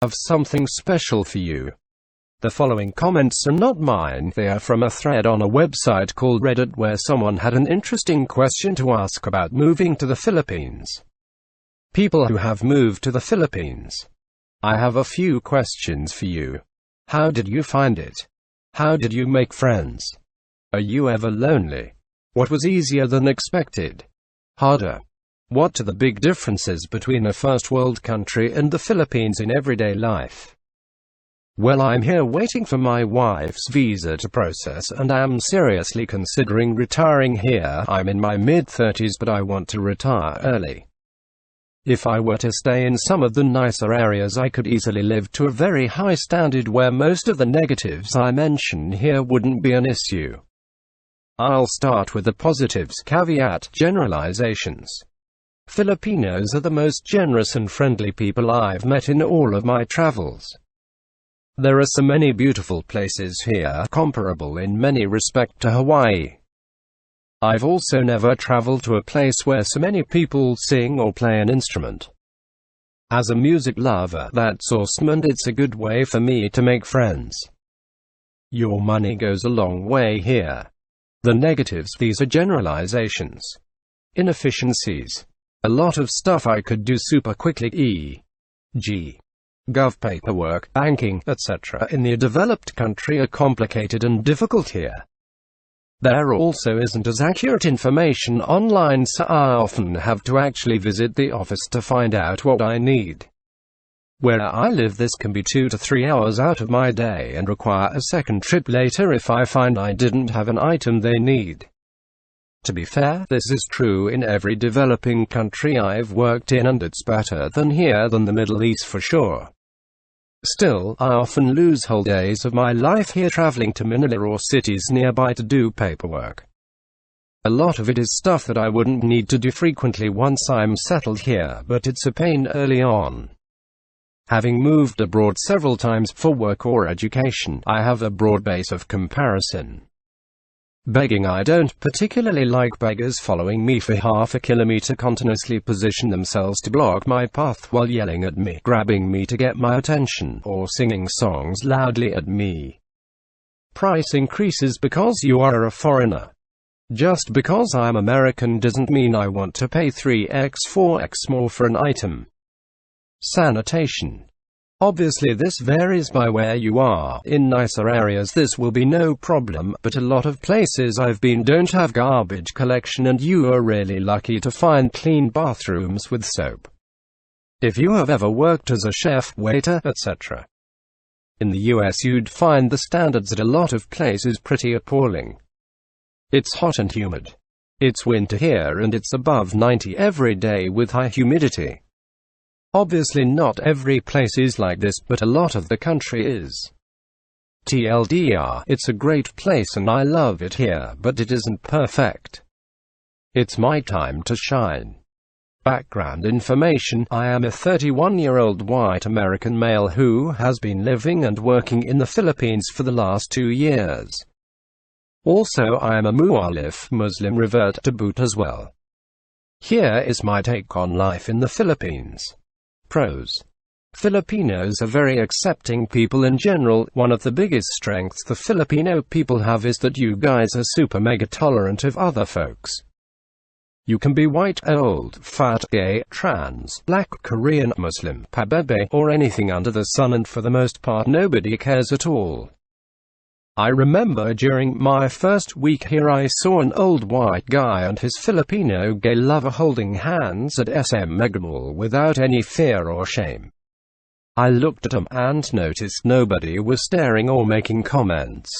have something special for you. The following comments are not mine, they are from a thread on a website called Reddit where someone had an interesting question to ask about moving to the Philippines. People who have moved to the Philippines. I have a few questions for you. How did you find it? How did you make friends? Are you ever lonely? What was easier than expected? Harder? What are the big differences between a first world country and the Philippines in everyday life? Well, I'm here waiting for my wife's visa to process and I'm seriously considering retiring here. I'm in my mid-30s but I want to retire early. If I were to stay in some of the nicer areas I could easily live to a very high standard where most of the negatives I mention here wouldn't be an issue. I'll start with the positives. Caveat: generalizations. Filipinos are the most generous and friendly people I've met in all of my travels. There are so many beautiful places here, comparable in many respects to Hawaii. I've also never traveled to a place where so many people sing or play an instrument. As a music lover, that's awesome and it's a good way for me to make friends. Your money goes a long way here. The negatives: these are generalizations. Inefficiencies. A lot of stuff I could do super quickly, e.g. gov paperwork, banking, etc. in the developed country are complicated and difficult here. There also isn't as accurate information online, so I often have to actually visit the office to find out what I need. Where I live, this can be 2 to 3 hours out of my day and require a second trip later if I find I didn't have an item they need. To be fair, this is true in every developing country I've worked in, and it's better than here than the Middle East for sure. Still, I often lose whole days of my life here traveling to Manila or cities nearby to do paperwork. A lot of it is stuff that I wouldn't need to do frequently once I'm settled here, but it's a pain early on. Having moved abroad several times for work or education, I have a broad base of comparison. Begging: I don't particularly like beggars following me for half a kilometer, continuously position themselves to block my path while yelling at me, grabbing me to get my attention, or singing songs loudly at me. Price increases because you are a foreigner. Just because I'm American doesn't mean I want to pay 3x, 4x more for an item. Sanitation. Obviously this varies by where you are. In nicer areas this will be no problem, but a lot of places I've been don't have garbage collection and you are really lucky to find clean bathrooms with soap. If you have ever worked as a chef, waiter, etc. in the US, you'd find the standards at a lot of places pretty appalling. It's hot and humid. It's winter here and it's above 90 every day with high humidity. Obviously not every place is like this, but a lot of the country is. TLDR, it's a great place and I love it here, but it isn't perfect. It's my time to shine. Background information: I am a 31-year-old white American male who has been living and working in the Philippines for the last 2 years. Also, I am a Mu'alif Muslim, revert to boot as well. Here is my take on life in the Philippines. Pros. Filipinos are very accepting people in general. One of the biggest strengths the Filipino people have is that you guys are super mega tolerant of other folks. You can be white, old, fat, gay, trans, black, Korean, Muslim, pabebe, or anything under the sun, and for the most part nobody cares at all. I remember during my first week here I saw an old white guy and his Filipino gay lover holding hands at SM Megamall without any fear or shame. I looked at them and noticed nobody was staring or making comments.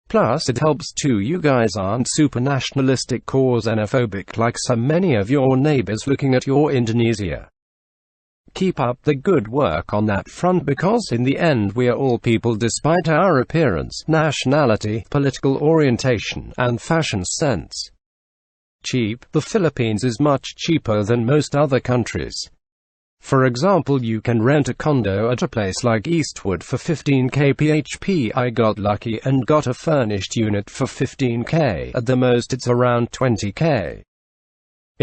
Plus it helps too, you guys aren't super nationalistic or xenophobic like so many of your neighbors looking at your Indonesia. Keep up the good work on that front, because in the end we are all people despite our appearance, nationality, political orientation, and fashion sense. Cheap. The Philippines is much cheaper than most other countries. For example, you can rent a condo at a place like Eastwood for 15k PHP. I got lucky and got a furnished unit for 15k, at the most it's around 20k.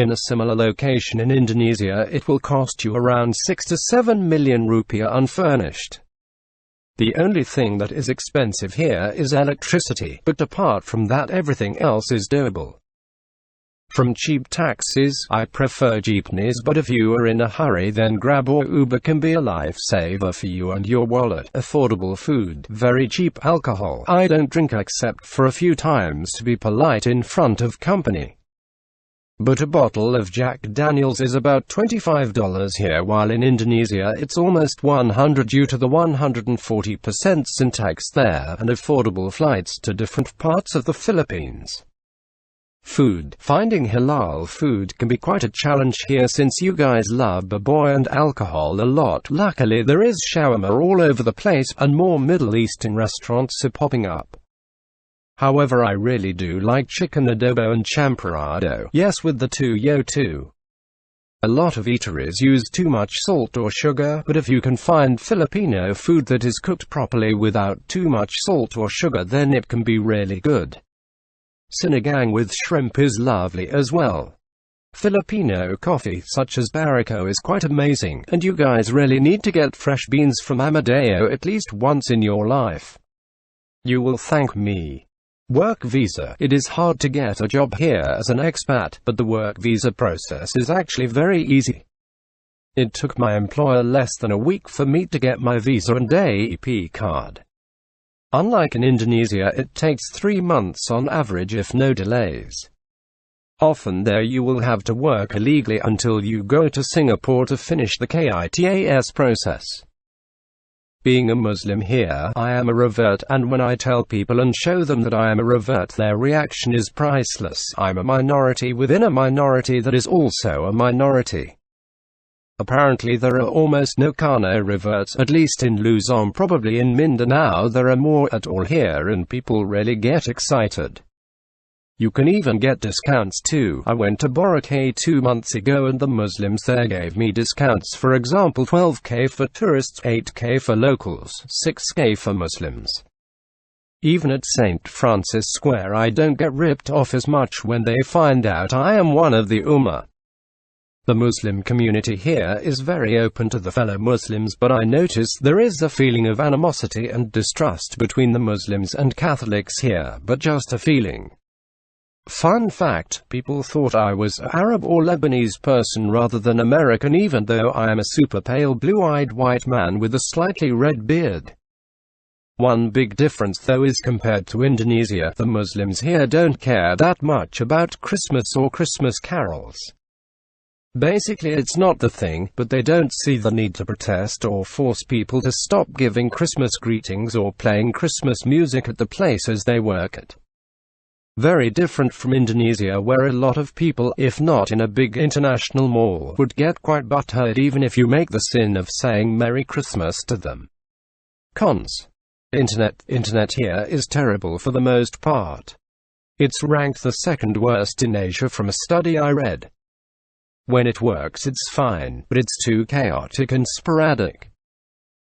In a similar location in Indonesia it will cost you around 6 to 7 million rupiah unfurnished. The only thing that is expensive here is electricity, but apart from that everything else is doable. From cheap taxis, I prefer jeepneys, but if you are in a hurry then Grab or Uber can be a lifesaver for you and your wallet. Affordable food, very cheap alcohol. I don't drink except for a few times to be polite in front of company. But a bottle of Jack Daniels is about $25 here, while in Indonesia it's almost $100 due to the 140% sin tax there and affordable flights to different parts of the Philippines. Food. Finding halal food can be quite a challenge here since you guys love baboy and alcohol a lot. Luckily there is shawarma all over the place, and more Middle Eastern restaurants are popping up. However, I really do like chicken adobo and champurrado. Yes, with the yo too. A lot of eateries use too much salt or sugar, but if you can find Filipino food that is cooked properly without too much salt or sugar, then it can be really good. Sinigang with shrimp is lovely as well. Filipino coffee such as Barako is quite amazing, and you guys really need to get fresh beans from Amadeo at least once in your life. You will thank me. Work visa. It is hard to get a job here as an expat, but the work visa process is actually very easy. It took my employer less than a week for me to get my visa and AEP card. Unlike in Indonesia, it takes 3 months on average if no delays. Often there you will have to work illegally until you go to Singapore to finish the KITAS process. Being a Muslim here, I am a revert, and when I tell people and show them that I am a revert, their reaction is priceless. I'm a minority within a minority that is also a minority. Apparently there are almost no Kano reverts, at least in Luzon. Probably in Mindanao there are more at all here, and people really get excited. You can even get discounts too. I went to Boracay 2 months ago and the Muslims there gave me discounts, for example 12k for tourists, 8k for locals, 6k for Muslims. Even at St. Francis Square I don't get ripped off as much when they find out I am one of the Ummah. The Muslim community here is very open to the fellow Muslims, but I notice there is a feeling of animosity and distrust between the Muslims and Catholics here, but just a feeling. Fun fact, people thought I was an Arab or Lebanese person rather than American, even though I am a super pale blue-eyed white man with a slightly red beard. One big difference though is compared to Indonesia, the Muslims here don't care that much about Christmas or Christmas carols. Basically it's not the thing, but they don't see the need to protest or force people to stop giving Christmas greetings or playing Christmas music at the places they work at. Very different from Indonesia, where a lot of people, if not in a big international mall, would get quite butthurt even if you make the sin of saying Merry Christmas to them. Cons. Internet here is terrible for the most part. It's ranked the second worst in Asia from a study I read. When it works it's fine, but it's too chaotic and sporadic.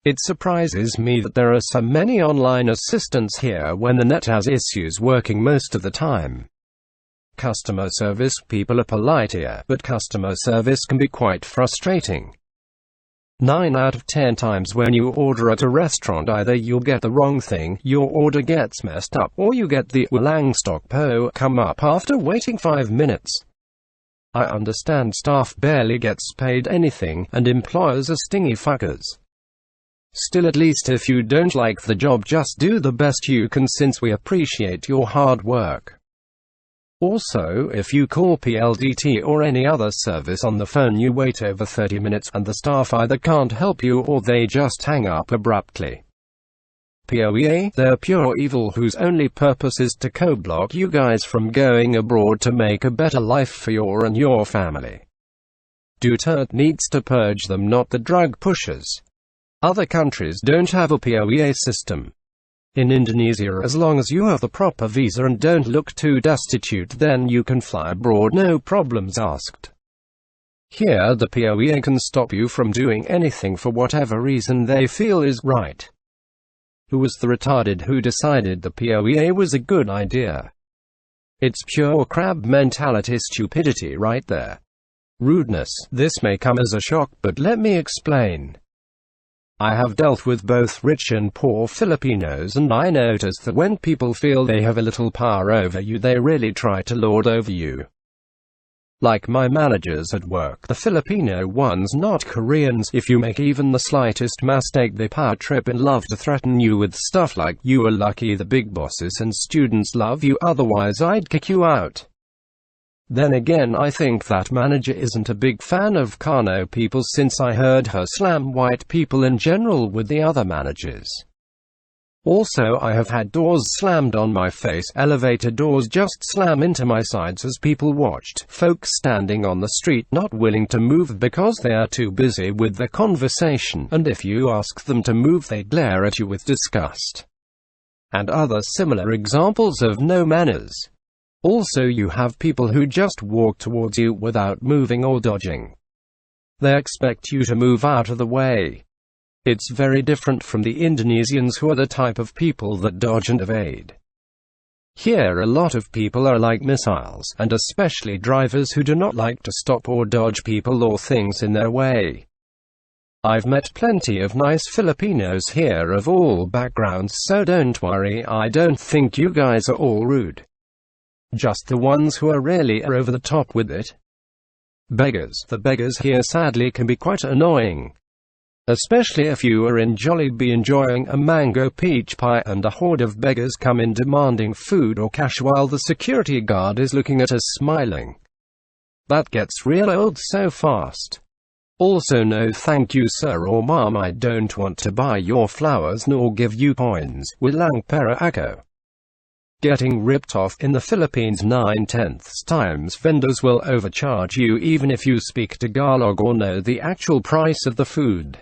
It surprises me that there are so many online assistants here when the net has issues working most of the time. Customer service. People are polite here, but customer service can be quite frustrating. 9 out of 10 times when you order at a restaurant, either you'll get the wrong thing, your order gets messed up, or you get the "Walang stock po" come up after waiting 5 minutes. I understand staff barely gets paid anything, and employers are stingy fuckers. Still, at least if you don't like the job, just do the best you can since we appreciate your hard work. Also, if you call PLDT or any other service on the phone, you wait over 30 minutes, and the staff either can't help you or they just hang up abruptly. POEA, they're pure evil whose only purpose is to co-block you guys from going abroad to make a better life for you and your family. Duterte needs to purge them, not the drug pushers. Other countries don't have a POEA system. In Indonesia, as long as you have the proper visa and don't look too destitute, then you can fly abroad, no problems asked. Here the POEA can stop you from doing anything for whatever reason they feel is right. Who was the retarded who decided the POEA was a good idea? It's pure crab mentality stupidity right there. Rudeness. This may come as a shock, but let me explain. I have dealt with both rich and poor Filipinos, and I notice that when people feel they have a little power over you, they really try to lord over you. Like my managers at work, the Filipino ones, not Koreans. If you make even the slightest mistake, they power trip and love to threaten you with stuff like, "You are lucky the big bosses and students love you, otherwise I'd kick you out." Then again, I think that manager isn't a big fan of Kano people, since I heard her slam white people in general with the other managers. Also, I have had doors slammed on my face, elevator doors just slam into my sides as people watched, folks standing on the street not willing to move because they are too busy with their conversation, and if you ask them to move they glare at you with disgust. And other similar examples of no manners. Also, you have people who just walk towards you without moving or dodging. They expect you to move out of the way. It's very different from the Indonesians, who are the type of people that dodge and evade. Here a lot of people are like missiles, and especially drivers who do not like to stop or dodge people or things in their way. I've met plenty of nice Filipinos here of all backgrounds, so don't worry, I don't think you guys are all rude. Just the ones who are really over the top with it. Beggars. The beggars here sadly can be quite annoying. Especially if you are in Jollibee enjoying a mango peach pie and a horde of beggars come in demanding food or cash while the security guard is looking at us smiling. That gets real old so fast. Also, no thank you sir or ma'am, I don't want to buy your flowers nor give you coins. Walang pera ako. Getting ripped off. In the Philippines 9/10 times vendors will overcharge you even if you speak Tagalog or know the actual price of the food.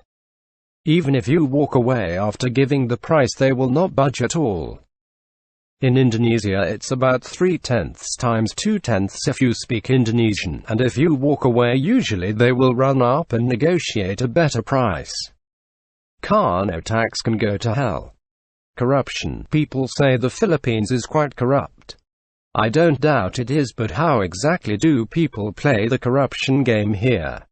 Even if you walk away after giving the price, they will not budge at all. In Indonesia it's about 3/10 times 2/10 if you speak Indonesian, and if you walk away usually they will run up and negotiate a better price. Kano tax can go to hell. Corruption. People say the Philippines is quite corrupt. I don't doubt it is, but how exactly do people play the corruption game here?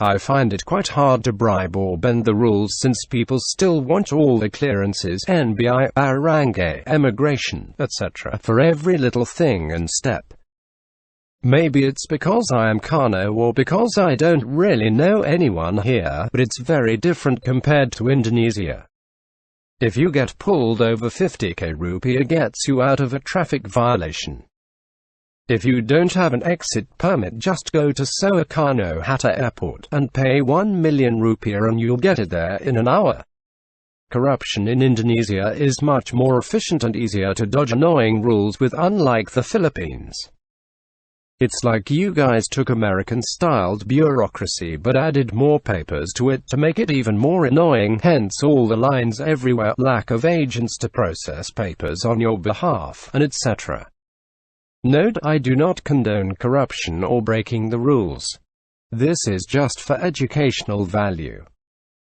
I find it quite hard to bribe or bend the rules, since people still want all the clearances, NBI, barangay, immigration, etc., for every little thing and step. Maybe it's because I am Kano or because I don't really know anyone here, but it's very different compared to Indonesia. If you get pulled over, 50k rupiah gets you out of a traffic violation. If you don't have an exit permit, just go to Soekarno Hatta Airport and pay 1 million rupiah and you'll get it there in an hour. Corruption in Indonesia is much more efficient and easier to dodge annoying rules with, unlike the Philippines. It's like you guys took American-styled bureaucracy but added more papers to it to make it even more annoying, hence all the lines everywhere, lack of agents to process papers on your behalf, and etc. Note, I do not condone corruption or breaking the rules. This is just for educational value.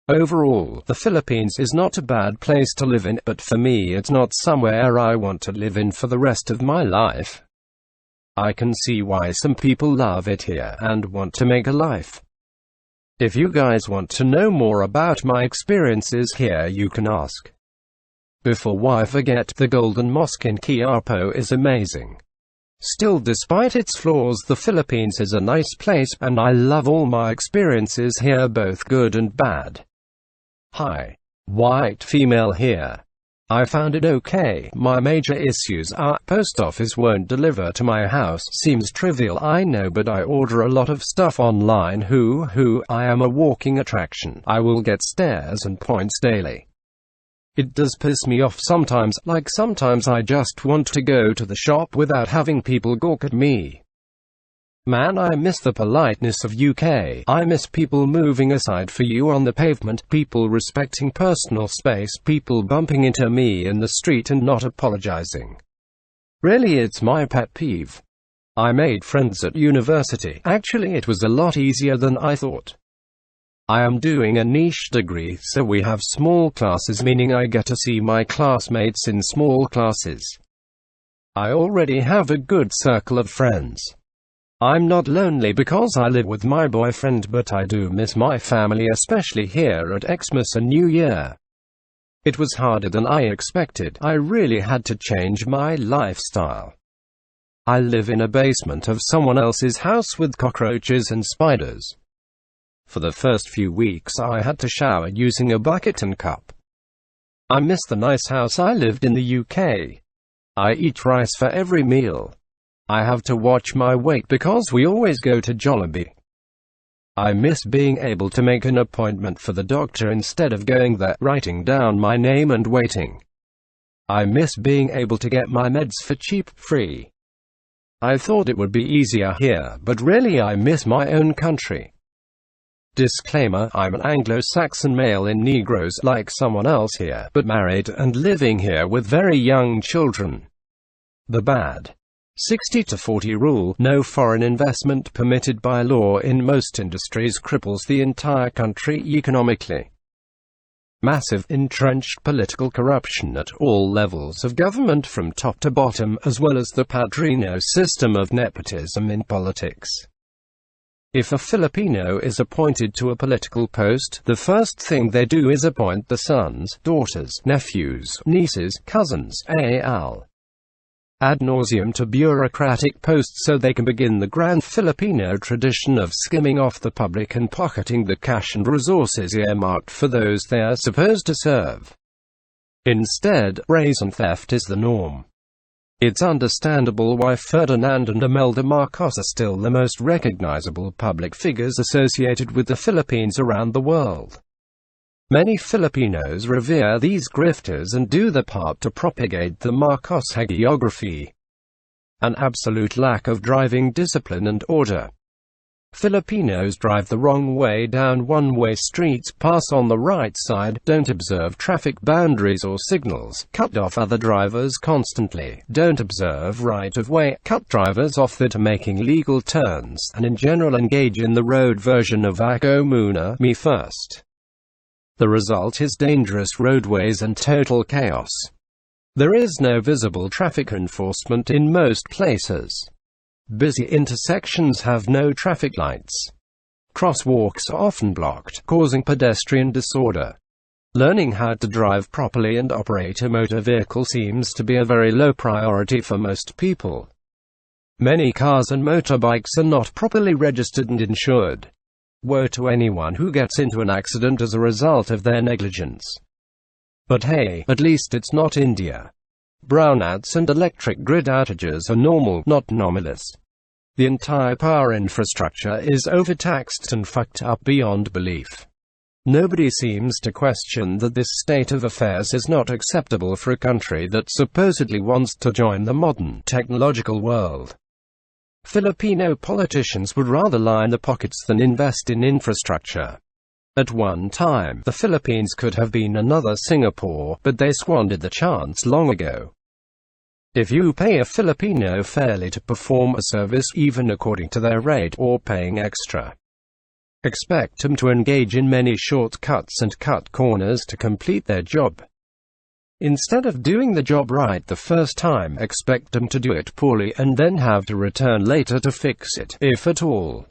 Overall, the Philippines is not a bad place to live in, but for me it's not somewhere I want to live in for the rest of my life. I can see why some people love it here and want to make a life. If you guys want to know more about my experiences here, you can ask. Before I forget, the Golden Mosque in Quiapo is amazing. Still, despite its flaws, the Philippines is a nice place, and I love all my experiences here, both good and bad. Hi. White female here. I found it okay. My major issues are, post office won't deliver to my house. Seems trivial, I know, but I order a lot of stuff online. I am a walking attraction. I will get stares and points daily. It does piss me off sometimes, like sometimes I just want to go to the shop without having people gawk at me. Man, I miss the politeness of UK. I miss people moving aside for you on the pavement, people respecting personal space, people bumping into me in the street and not apologizing. Really, it's my pet peeve. I made friends at university. Actually, it was a lot easier than I thought. I am doing a niche degree, so we have small classes, meaning I get to see my classmates in small classes. I already have a good circle of friends. I'm not lonely because I live with my boyfriend, but I do miss my family, especially here at Xmas and New Year. It was harder than I expected. I really had to change my lifestyle. I live in a basement of someone else's house with cockroaches and spiders. For the first few weeks I had to shower using a bucket and cup. I miss the nice house I lived in the UK. I eat rice for every meal. I have to watch my weight because we always go to Jollibee. I miss being able to make an appointment for the doctor instead of going there, writing down my name and waiting. I miss being able to get my meds for cheap, free. I thought it would be easier here, but really I miss my own country. Disclaimer: I'm an Anglo-Saxon male in Negroes like someone else here, but married and living here with very young children. The bad 60-40 rule, no foreign investment permitted by law in most industries, cripples the entire country economically. Massive, entrenched political corruption at all levels of government from top to bottom, as well as the padrino system of nepotism in politics. If a Filipino is appointed to a political post, the first thing they do is appoint the sons, daughters, nephews, nieces, cousins, al. ad nauseum to bureaucratic posts so they can begin the grand Filipino tradition of skimming off the public and pocketing the cash and resources earmarked for those they are supposed to serve. Instead, brazen theft is the norm. It's understandable why Ferdinand and Imelda Marcos are still the most recognizable public figures associated with the Philippines around the world. Many Filipinos revere these grifters and do their part to propagate the Marcos hagiography. An absolute lack of driving discipline and order. Filipinos drive the wrong way down one-way streets, pass on the right side, don't observe traffic boundaries or signals, cut off other drivers constantly, don't observe right-of-way, cut drivers off that are making legal turns, and in general engage in the road version of Ako Muna, me first. The result is dangerous roadways and total chaos. There is no visible traffic enforcement in most places. Busy intersections have no traffic lights. Crosswalks are often blocked, causing pedestrian disorder. Learning how to drive properly and operate a motor vehicle seems to be a very low priority for most people. Many cars and motorbikes are not properly registered and insured. Woe to anyone who gets into an accident as a result of their negligence. But hey, at least it's not India. Brownouts and electric grid outages are normal, not anomalous. The entire power infrastructure is overtaxed and fucked up beyond belief. Nobody seems to question that this state of affairs is not acceptable for a country that supposedly wants to join the modern, technological world. Filipino politicians would rather line the pockets than invest in infrastructure. At one time, the Philippines could have been another Singapore, but they squandered the chance long ago. If you pay a Filipino fairly to perform a service, even according to their rate, or paying extra, expect them to engage in many shortcuts and cut corners to complete their job. Instead of doing the job right the first time, expect them to do it poorly and then have to return later to fix it, if at all.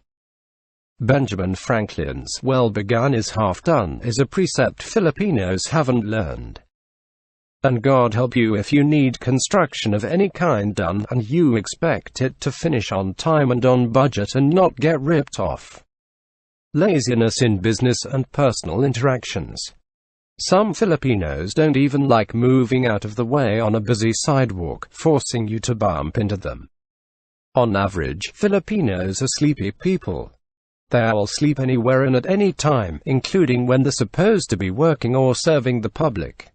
Benjamin Franklin's "well begun is half done" is a precept Filipinos haven't learned. And God help you if you need construction of any kind done, and you expect it to finish on time and on budget and not get ripped off. Laziness in business and personal interactions. Some Filipinos don't even like moving out of the way on a busy sidewalk, forcing you to bump into them. On average, Filipinos are sleepy people. They'll sleep anywhere and at any time, including when they're supposed to be working or serving the public.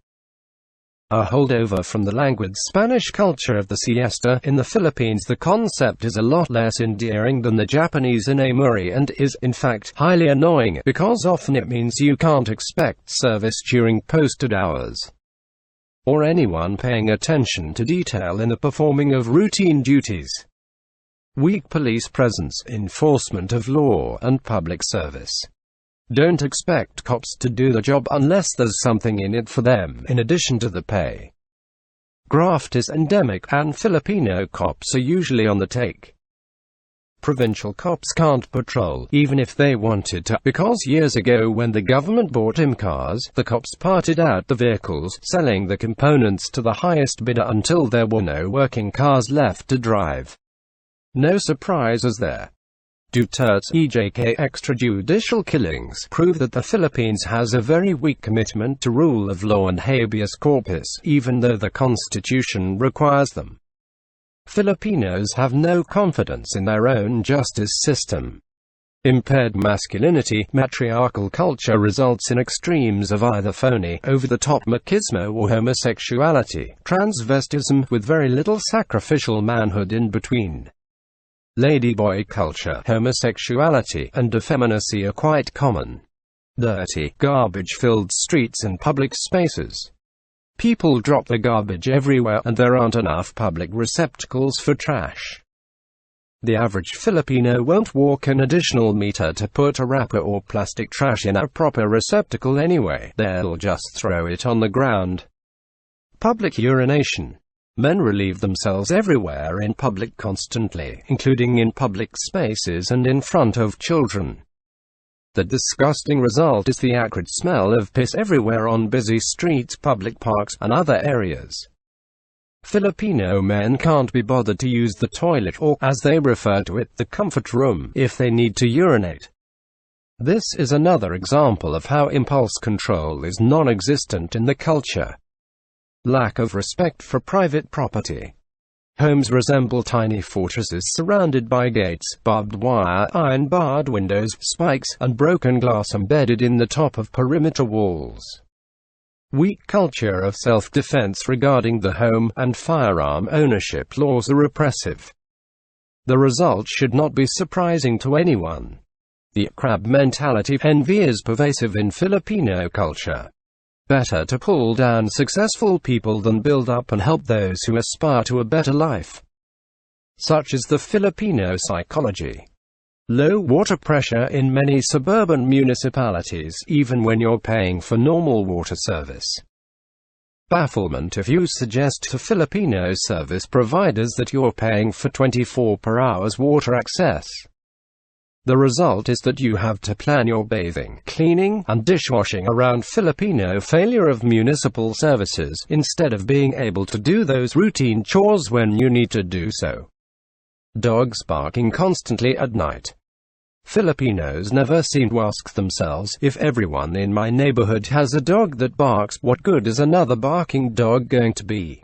A holdover from the languid Spanish culture of the siesta. In the Philippines, the concept is a lot less endearing than the Japanese inamuri and is, in fact, highly annoying, because often it means you can't expect service during posted hours, or anyone paying attention to detail in the performing of routine duties. Weak police presence, enforcement of law, and public service. Don't expect cops to do the job unless there's something in it for them, in addition to the pay. Graft is endemic, and Filipino cops are usually on the take. Provincial cops can't patrol, even if they wanted to, because years ago when the government bought cars, the cops parted out the vehicles, selling the components to the highest bidder until there were no working cars left to drive. No surprises there. Duterte's EJK extrajudicial killings prove that the Philippines has a very weak commitment to rule of law and habeas corpus, even though the Constitution requires them. Filipinos have no confidence in their own justice system. Impaired masculinity, matriarchal culture results in extremes of either phony, over-the-top machismo or homosexuality, transvestism, with very little sacrificial manhood in between. Ladyboy culture, homosexuality, and effeminacy are quite common. Dirty, garbage-filled streets and public spaces. People drop their garbage everywhere, and there aren't enough public receptacles for trash. The average Filipino won't walk an additional meter to put a wrapper or plastic trash in a proper receptacle anyway. They'll just throw it on the ground. Public urination. Men relieve themselves everywhere in public constantly, including in public spaces and in front of children. The disgusting result is the acrid smell of piss everywhere on busy streets, public parks, and other areas. Filipino men can't be bothered to use the toilet, or, as they refer to it, the comfort room, if they need to urinate. This is another example of how impulse control is non-existent in the culture. Lack of respect for private property. Homes resemble tiny fortresses surrounded by gates, barbed wire, iron-barred windows, spikes, and broken glass embedded in the top of perimeter walls. Weak culture of self-defense regarding the home, and firearm ownership laws are repressive. The result should not be surprising to anyone. The crab mentality envy is pervasive in Filipino culture. Better to pull down successful people than build up and help those who aspire to a better life. Such is the Filipino psychology. Low water pressure in many suburban municipalities, even when you're paying for normal water service. Bafflement if you suggest to Filipino service providers that you're paying for 24 per hour's water access. The result is that you have to plan your bathing, cleaning, and dishwashing around Filipino failure of municipal services, instead of being able to do those routine chores when you need to do so. Dogs barking constantly at night. Filipinos never seem to ask themselves, if everyone in my neighborhood has a dog that barks, what good is another barking dog going to be?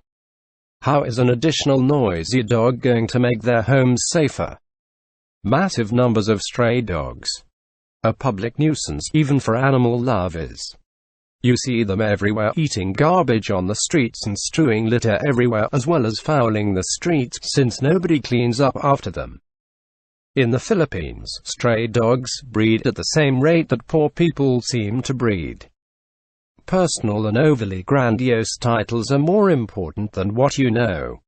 How is an additional noisy dog going to make their homes safer? Massive numbers of stray dogs. A public nuisance, even for animal lovers. You see them everywhere, eating garbage on the streets and strewing litter everywhere, as well as fouling the streets, since nobody cleans up after them. In the Philippines, stray dogs breed at the same rate that poor people seem to breed. Personal and overly grandiose titles are more important than what you know.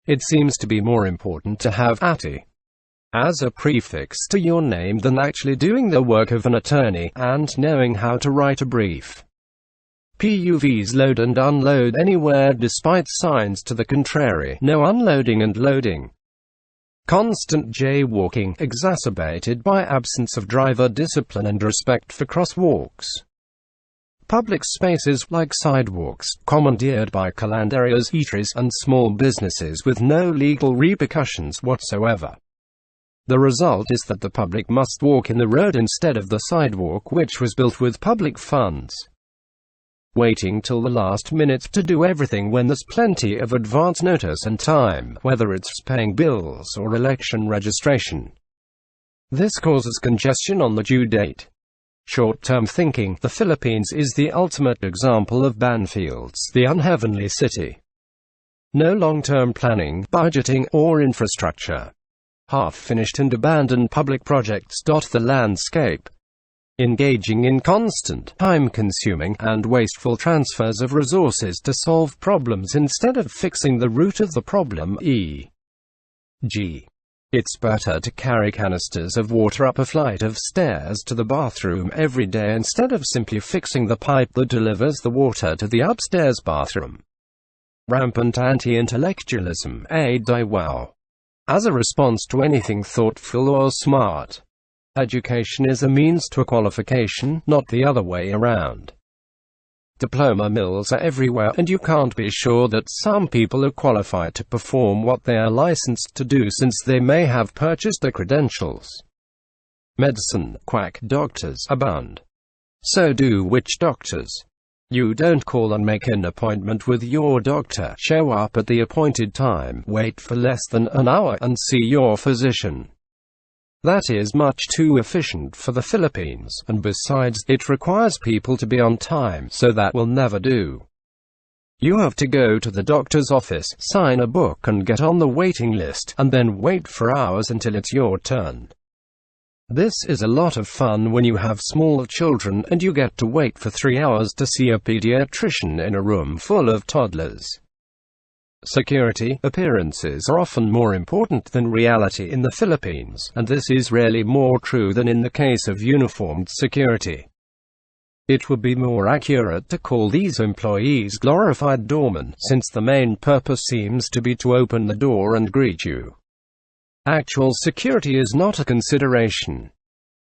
It seems to be more important to have "ati" as a prefix to your name than actually doing the work of an attorney, and knowing how to write a brief. PUVs load and unload anywhere despite signs to the contrary, no unloading and loading. Constant jaywalking, exacerbated by absence of driver discipline and respect for crosswalks. Public spaces, like sidewalks, commandeered by calanderias, eateries, and small businesses with no legal repercussions whatsoever. The result is that the public must walk in the road instead of the sidewalk, which was built with public funds. Waiting till the last minute to do everything when there's plenty of advance notice and time, whether it's paying bills or election registration. This causes congestion on the due date. Short-term thinking. The Philippines is the ultimate example of Banfield's The Unheavenly City. No long-term planning, budgeting, or infrastructure. Half-finished and abandoned public projects dot the landscape. Engaging in constant, time-consuming, and wasteful transfers of resources to solve problems instead of fixing the root of the problem, e.g. It's better to carry canisters of water up a flight of stairs to the bathroom every day instead of simply fixing the pipe that delivers the water to the upstairs bathroom. Rampant anti-intellectualism. Wow. As a response to anything thoughtful or smart. Education is a means to a qualification, not the other way around. Diploma mills are everywhere, and you can't be sure that some people are qualified to perform what they are licensed to do since they may have purchased the credentials. Medicine, quack doctors abound. So do witch doctors. You don't call and make an appointment with your doctor, show up at the appointed time, wait for less than an hour, and see your physician. That is much too efficient for the Philippines, and besides, it requires people to be on time, so that will never do. You have to go to the doctor's office, sign a book and get on the waiting list, and then wait for hours until it's your turn. This is a lot of fun when you have small children and you get to wait for 3 hours to see a pediatrician in a room full of toddlers. Security. Appearances are often more important than reality in the Philippines, and this is rarely more true than in the case of uniformed security. It would be more accurate to call these employees glorified doormen, since the main purpose seems to be to open the door and greet you. Actual security is not a consideration.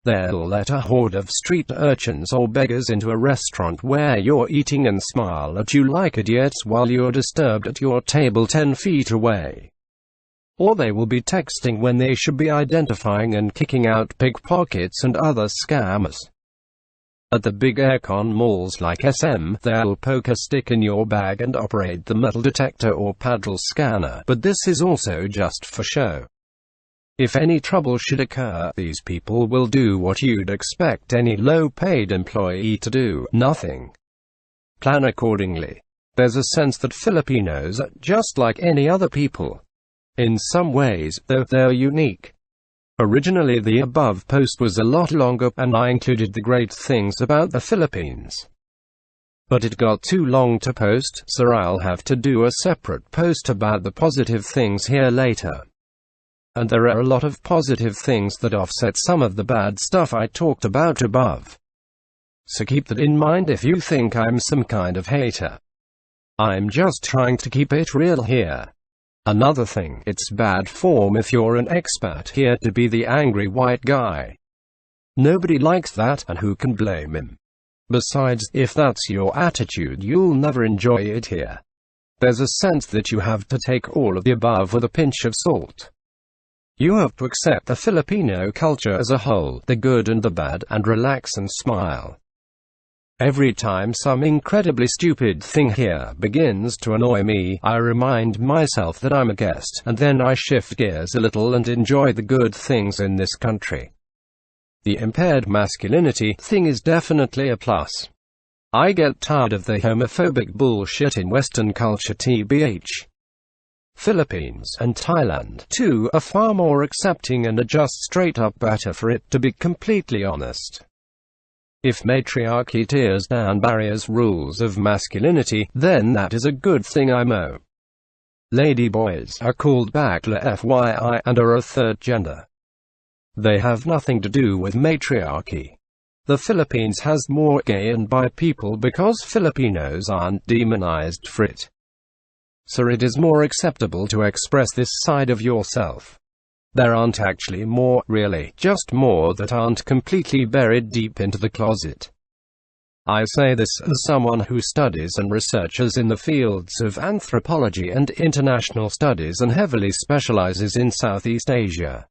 They'll let a horde of street urchins or beggars into a restaurant where you're eating and smile at you like idiots while you're disturbed at your table 10 feet away. Or they will be texting when they should be identifying and kicking out pickpockets and other scammers. At the big aircon malls like SM, they'll poke a stick in your bag and operate the metal detector or paddle scanner, but this is also just for show. If any trouble should occur, these people will do what you'd expect any low-paid employee to do: nothing. Plan accordingly. There's a sense that Filipinos are just like any other people. In some ways, though, they're unique. Originally the above post was a lot longer, and I included the great things about the Philippines. But it got too long to post, so I'll have to do a separate post about the positive things here later. And there are a lot of positive things that offset some of the bad stuff I talked about above. So keep that in mind if you think I'm some kind of hater. I'm just trying to keep it real here. Another thing, it's bad form if you're an expat here to be the angry white guy. Nobody likes that, and who can blame him? Besides, if that's your attitude, you'll never enjoy it here. There's a sense that you have to take all of the above with a pinch of salt. You have to accept the Filipino culture as a whole, the good and the bad, and relax and smile. Every time some incredibly stupid thing here begins to annoy me, I remind myself that I'm a guest, and then I shift gears a little and enjoy the good things in this country. The impaired masculinity thing is definitely a plus. I get tired of the homophobic bullshit in Western culture tbh. Philippines and Thailand, too, are far more accepting and are just straight up better for it, to be completely honest. If matriarchy tears down barriers, rules of masculinity, then that is a good thing. Ladyboys are called bakla FYI, and are a third gender. They have nothing to do with matriarchy. The Philippines has more gay and bi people because Filipinos aren't demonized for it. So it is more acceptable to express this side of yourself. There aren't actually more, really, just more that aren't completely buried deep into the closet. I say this as someone who studies and researches in the fields of anthropology and international studies and heavily specializes in Southeast Asia.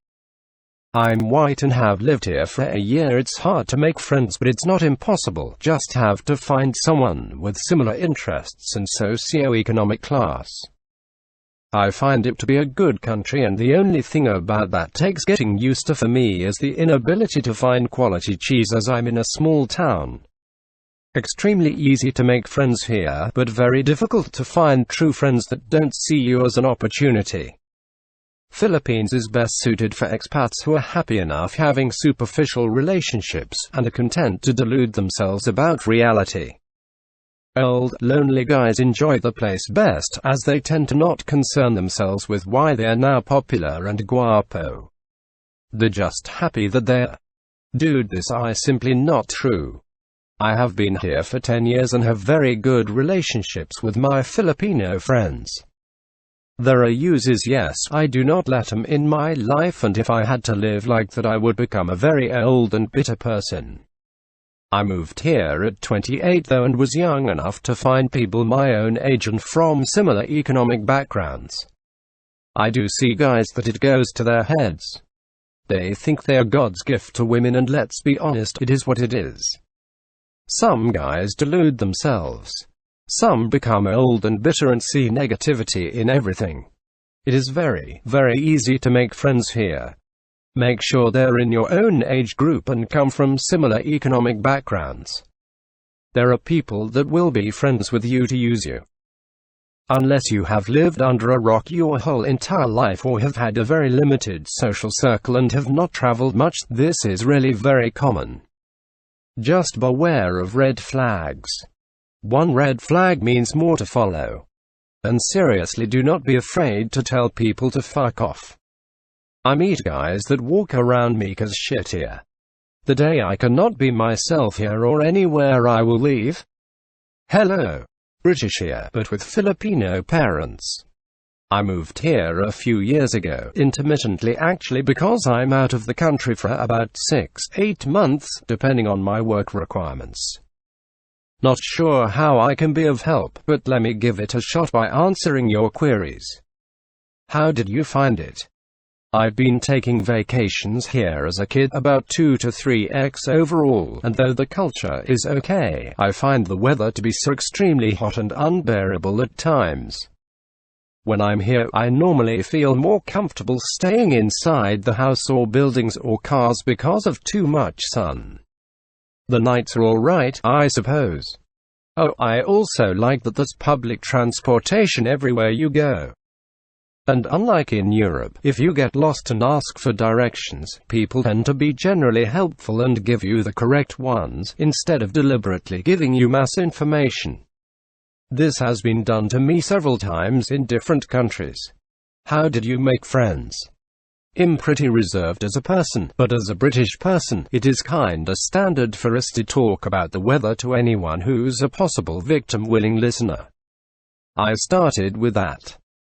I'm white and have lived here for a year. It's hard to make friends, but it's not impossible. Just have to find someone with similar interests and socio-economic class. I find it to be a good country, and the only thing about that takes getting used to for me is the inability to find quality cheese, as I'm in a small town. Extremely easy to make friends here, but very difficult to find true friends that don't see you as an opportunity. Philippines is best suited for expats who are happy enough having superficial relationships, and are content to delude themselves about reality. Old, lonely guys enjoy the place best, as they tend to not concern themselves with why they're now popular and guapo. They're just happy that they're. Dude, this is simply not true. I have been here for 10 years and have very good relationships with my Filipino friends. There are uses, yes, I do not let them in my life, and if I had to live like that I would become a very old and bitter person. I moved here at 28 though, and was young enough to find people my own age and from similar economic backgrounds. I do see guys that it goes to their heads. They think they are God's gift to women, and let's be honest, it is what it is. Some guys delude themselves. Some become old and bitter and see negativity in everything. It is very, very easy to make friends here. Make sure they're in your own age group and come from similar economic backgrounds. There are people that will be friends with you to use you. Unless you have lived under a rock your whole entire life or have had a very limited social circle and have not traveled much, this is really very common. Just beware of red flags. One red flag means more to follow. And seriously, do not be afraid to tell people to fuck off. I meet guys that walk around me cause shit here. The day I cannot be myself here or anywhere, I will leave. Hello. British here, but with Filipino parents. I moved here a few years ago, intermittently actually, because I'm out of the country for about 6-8 months, depending on my work requirements. Not sure how I can be of help, but let me give it a shot by answering your queries. How did you find it? I've been taking vacations here as a kid, about 2 to 3x overall, and though the culture is okay, I find the weather to be so extremely hot and unbearable at times. When I'm here, I normally feel more comfortable staying inside the house or buildings or cars because of too much sun. The nights are alright, I suppose. Oh, I also like that there's public transportation everywhere you go. And unlike in Europe, if you get lost and ask for directions, people tend to be generally helpful and give you the correct ones, instead of deliberately giving you mass information. This has been done to me several times in different countries. How did you make friends? I'm pretty reserved as a person, but as a British person, it is kinda standard for us to talk about the weather to anyone who's a possible victim-willing listener. I started with that.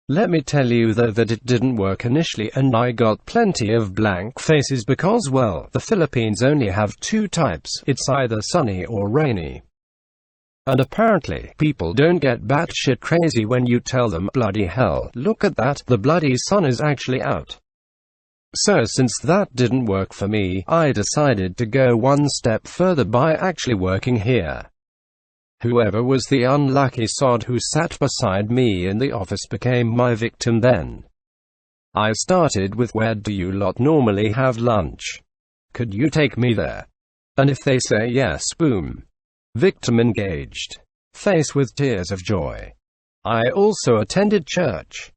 Let me tell you though that it didn't work initially, and I got plenty of blank faces because, well, the Philippines only have two types, it's either sunny or rainy. And apparently, people don't get batshit crazy when you tell them, bloody hell, look at that, the bloody sun is actually out. So since that didn't work for me, I decided to go one step further by actually working here. Whoever was the unlucky sod who sat beside me in the office became my victim then. I started with, where do you lot normally have lunch? Could you take me there? And if they say yes, boom. Victim engaged. Face with tears of joy. I also attended church.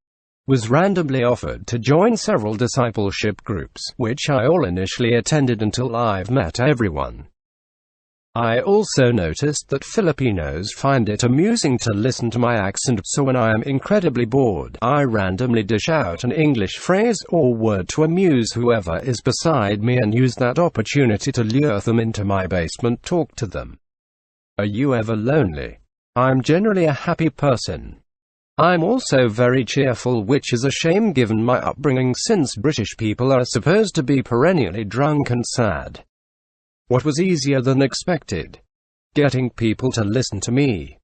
Was randomly offered to join several discipleship groups, which I all initially attended until I've met everyone. I also noticed that Filipinos find it amusing to listen to my accent, so when I am incredibly bored, I randomly dish out an English phrase or word to amuse whoever is beside me and use that opportunity to lure them into my basement, talk to them. Are you ever lonely? I'm generally a happy person. I'm also very cheerful, which is a shame given my upbringing, since British people are supposed to be perennially drunk and sad. What was easier than expected? Getting people to listen to me.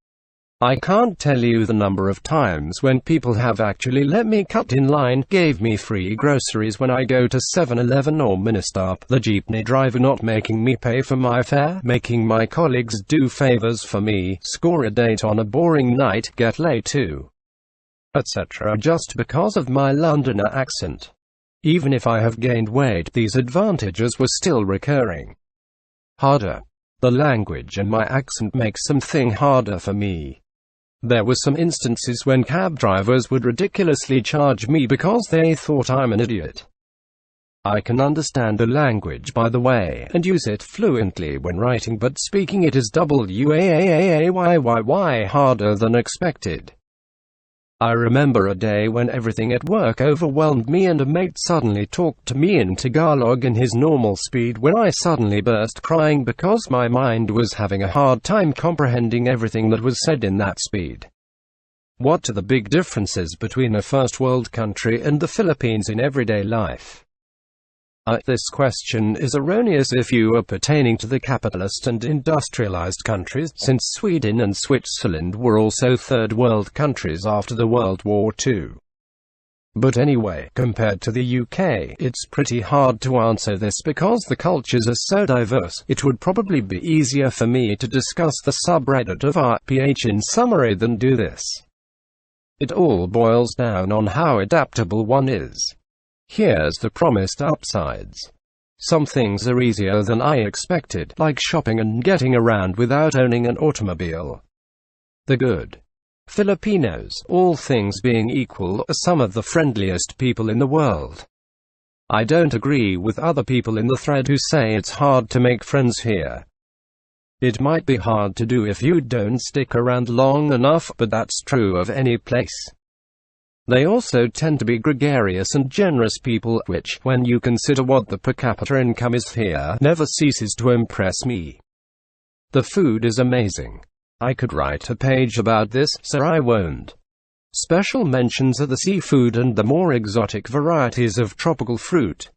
I can't tell you the number of times when people have actually let me cut in line, gave me free groceries when I go to 7-Eleven or Ministop, the jeepney driver not making me pay for my fare, making my colleagues do favors for me, score a date on a boring night, get late too, etc. just because of my Londoner accent. Even if I have gained weight, these advantages were still recurring. Harder. The language and my accent makes something harder for me. There were some instances when cab drivers would ridiculously charge me because they thought I'm an idiot. I can understand the language, by the way, and use it fluently when writing, but speaking it is way harder than expected. I remember a day when everything at work overwhelmed me and a mate suddenly talked to me in Tagalog in his normal speed when I suddenly burst crying because my mind was having a hard time comprehending everything that was said in that speed. What are the big differences between a first world country and the Philippines in everyday life? This question is erroneous if you are pertaining to the capitalist and industrialized countries, since Sweden and Switzerland were also third world countries after the World War II. But anyway, compared to the UK, it's pretty hard to answer this because the cultures are so diverse. It would probably be easier for me to discuss the subreddit of RPH in summary than do this. It all boils down on how adaptable one is. Here's the promised upsides. Some things are easier than I expected, like shopping and getting around without owning an automobile. The good. Filipinos, all things being equal, are some of the friendliest people in the world. I don't agree with other people in the thread who say it's hard to make friends here. It might be hard to do if you don't stick around long enough, but that's true of any place. They also tend to be gregarious and generous people, which, when you consider what the per capita income is here, never ceases to impress me. The food is amazing. I could write a page about this, so I won't. Special mentions are the seafood and the more exotic varieties of tropical fruit.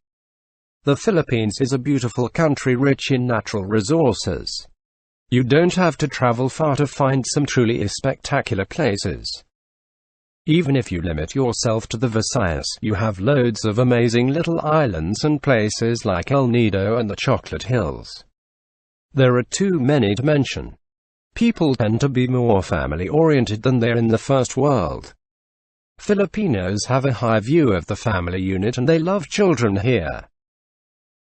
The Philippines is a beautiful country rich in natural resources. You don't have to travel far to find some truly spectacular places. Even if you limit yourself to the Visayas, you have loads of amazing little islands and places like El Nido and the Chocolate Hills. There are too many to mention. People tend to be more family-oriented than they're in the first world. Filipinos have a high view of the family unit and they love children here.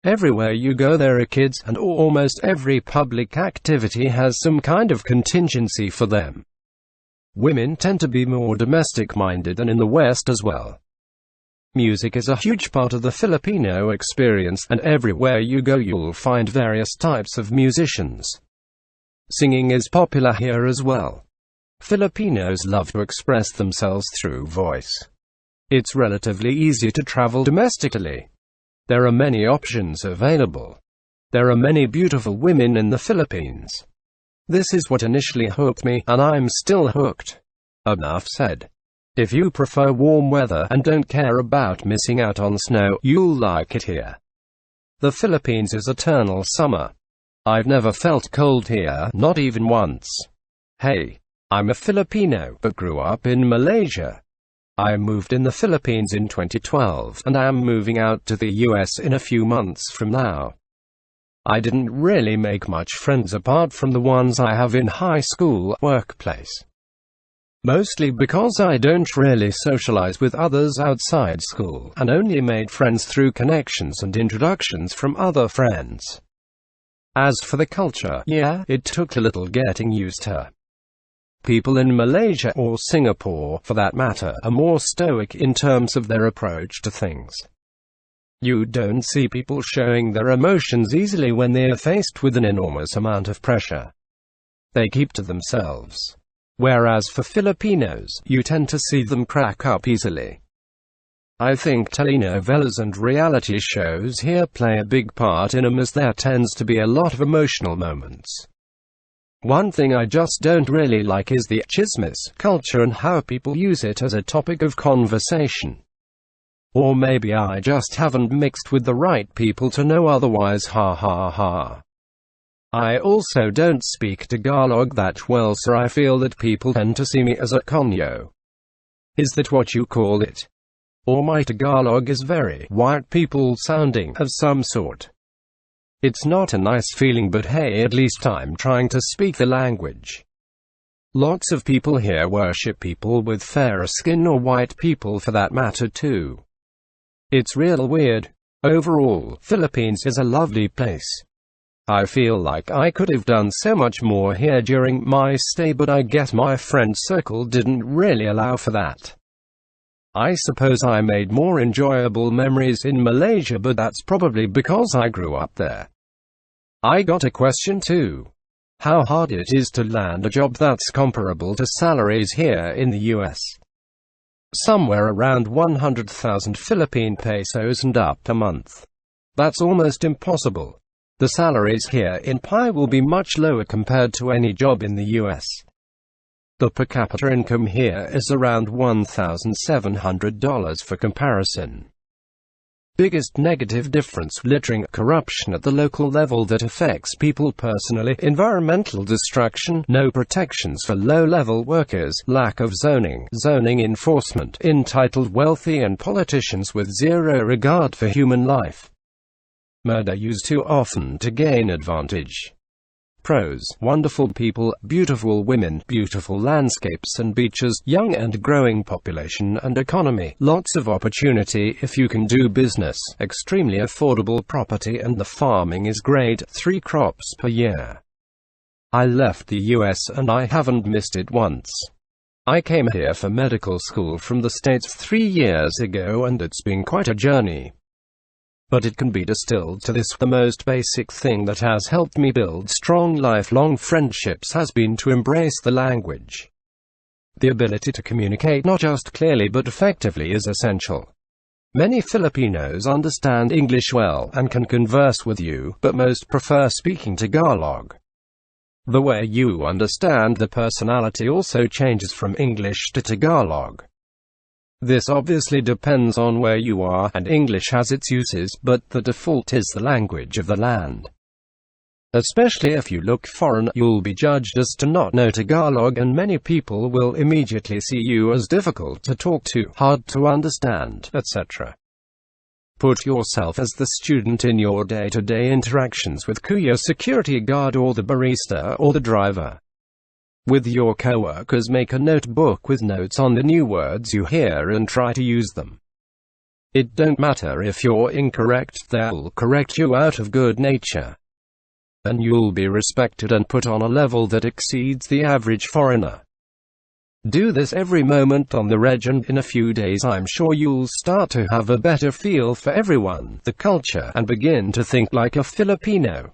Everywhere you go there are kids, and almost every public activity has some kind of contingency for them. Women tend to be more domestic-minded than in the West as well. Music is a huge part of the Filipino experience, and everywhere you go you'll find various types of musicians. Singing is popular here as well. Filipinos love to express themselves through voice. It's relatively easy to travel domestically. There are many options available. There are many beautiful women in the Philippines. This is what initially hooked me, and I'm still hooked. Enough said. If you prefer warm weather and don't care about missing out on snow, you'll like it here. The Philippines is eternal summer. I've never felt cold here, not even once. Hey, I'm a Filipino, but grew up in Malaysia. I moved in the Philippines in 2012, and am moving out to the US in a few months from now. I didn't really make much friends apart from the ones I have in high school, workplace. Mostly because I don't really socialize with others outside school, and only made friends through connections and introductions from other friends. As for the culture, yeah, it took a little getting used to. People in Malaysia, or Singapore for that matter, are more stoic in terms of their approach to things. You don't see people showing their emotions easily when they are faced with an enormous amount of pressure. They keep to themselves. Whereas for Filipinos, you tend to see them crack up easily. I think telenovelas and reality shows here play a big part in them, as there tends to be a lot of emotional moments. One thing I just don't really like is the chismis culture and how people use it as a topic of conversation. Or maybe I just haven't mixed with the right people to know otherwise, ha ha ha. I also don't speak Tagalog that well, so I feel that people tend to see me as a Konyo. Is that what you call it? Or my Tagalog is very white people sounding of some sort. It's not a nice feeling, but hey, at least I'm trying to speak the language. Lots of people here worship people with fairer skin, or white people for that matter too. It's real weird. Overall, Philippines is a lovely place. I feel like I could have done so much more here during my stay, but I guess my friend circle didn't really allow for that. I suppose I made more enjoyable memories in Malaysia, but that's probably because I grew up there. I got a question too. How hard it is to land a job that's comparable to salaries here in the US. somewhere around 100,000 Philippine pesos and up a month. That's almost impossible. The salaries here in Pi will be much lower compared to any job in the US. The per capita income here is around $1,700 for comparison. Biggest negative difference: littering, corruption at the local level that affects people personally, environmental destruction, no protections for low-level workers, lack of zoning enforcement, entitled wealthy and politicians with zero regard for human life. Murder used too often to gain advantage. Pros: wonderful people, beautiful women, beautiful landscapes and beaches, young and growing population and economy, lots of opportunity if you can do business, extremely affordable property, and the farming is great, 3 crops per year. I left the US and I haven't missed it once. I came here for medical school from the States 3 years ago and it's been quite a journey. But it can be distilled to this: the most basic thing that has helped me build strong lifelong friendships has been to embrace the language. The ability to communicate not just clearly but effectively is essential. Many Filipinos understand English well and can converse with you, but most prefer speaking Tagalog. The way you understand the personality also changes from English to Tagalog. This obviously depends on where you are, and English has its uses, but the default is the language of the land. Especially if you look foreign, you'll be judged as to not know Tagalog, and many people will immediately see you as difficult to talk to, hard to understand, etc. Put yourself as the student in your day-to-day interactions with Kuya, security guard, or the barista, or the driver. With your coworkers, make a notebook with notes on the new words you hear and try to use them. It don't matter if you're incorrect, they'll correct you out of good nature. And you'll be respected and put on a level that exceeds the average foreigner. Do this every moment on the reg, and in a few days I'm sure you'll start to have a better feel for everyone, the culture, and begin to think like a Filipino.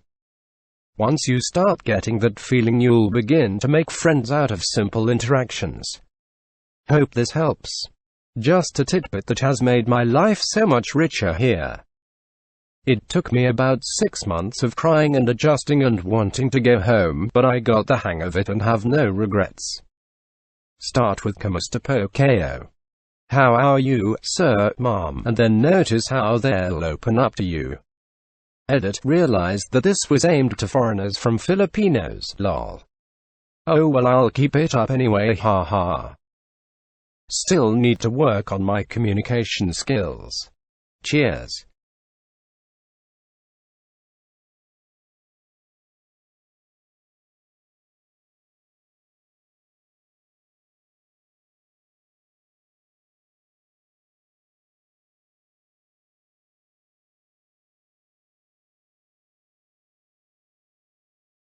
Once you start getting that feeling, you'll begin to make friends out of simple interactions. Hope this helps. Just a tidbit that has made my life so much richer here. It took me about 6 months of crying and adjusting and wanting to go home, but I got the hang of it and have no regrets. Start with "Kamusta po kayo?" How are you, sir, mom, and then notice how they'll open up to you. Edit: realized that this was aimed to foreigners from Filipinos, lol. Oh well, I'll keep it up anyway, haha. Still need to work on my communication skills. Cheers.